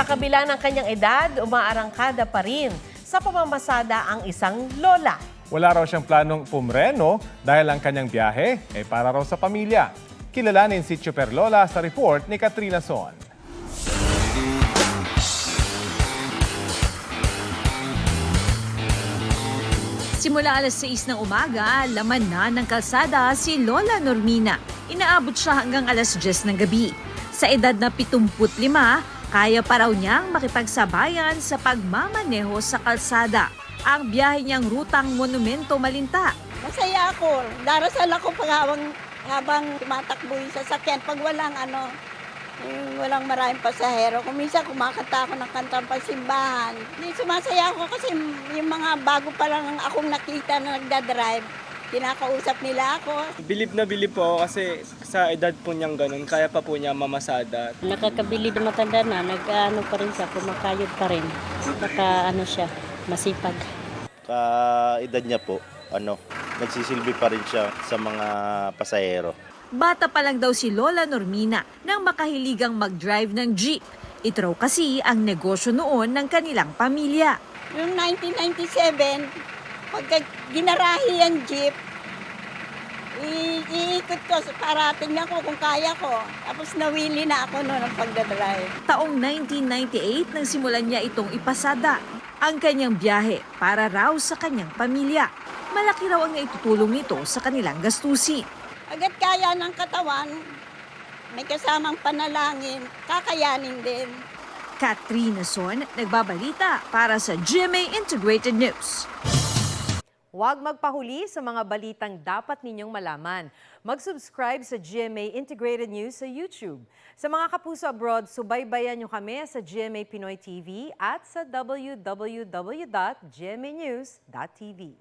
Sa kabila ng kanyang edad, umaarangkada pa rin sa pamamasada ang isang lola. Wala raw siyang planong pumreno dahil ang kanyang biyahe ay para raw sa pamilya. Kilalanin si Super Lola sa report ni Katrina Son. Simula alas 6 ng umaga, laman na ng kalsada si Lola Normina. Inaabot siya hanggang alas 10 ng gabi. Sa edad na 75, kaya pa raw niyang makipagsabayan sa pagmamaneho sa kalsada. Ang biyahe niyang rutang Monumento Malinta. Masaya ako. Darasal ako habang tumatakbo yung sasakyan. Pag walang maraming pasahero. Kung minsan kumakanta ako ng kantang pasimbahan. Sumasaya ako kasi yung mga bago pa lang akong nakita na nagdadrive, kinakausap nila ako. Bilib na bilib po ako kasi sa edad po niyang ganun, kaya pa po niya mamasada. Nakakabilib na matanda na, nag-ano pa rin siya, kumakayod pa rin. Siya, masipag. Edad niya po, nagsisilbi pa rin siya sa mga pasahero. Bata pa lang daw si Lola Normina nang makahiligang mag-drive ng jeep. Ito raw kasi ang negosyo noon ng kanilang pamilya. Noong 1997, pagka ginarahi ang jeep, iikot ko para tingnan ko kung kaya ko. Tapos nawili na ako noon ng pagdadrive. Taong 1998 nang simulan niya itong ipasada. Ang kanyang biyahe para raw sa kanyang pamilya. Malaki raw ang naitutulong nito sa kanilang gastusin. Agad kaya ng katawan, may kasamang panalangin, kakayanin din. Katrina Son, nagbabalita para sa GMA Integrated News. Huwag magpahuli sa mga balitang dapat ninyong malaman. Mag-subscribe sa GMA Integrated News sa YouTube. Sa mga kapuso abroad, subaybayan nyo kami sa GMA Pinoy TV at sa www.gmanews.tv.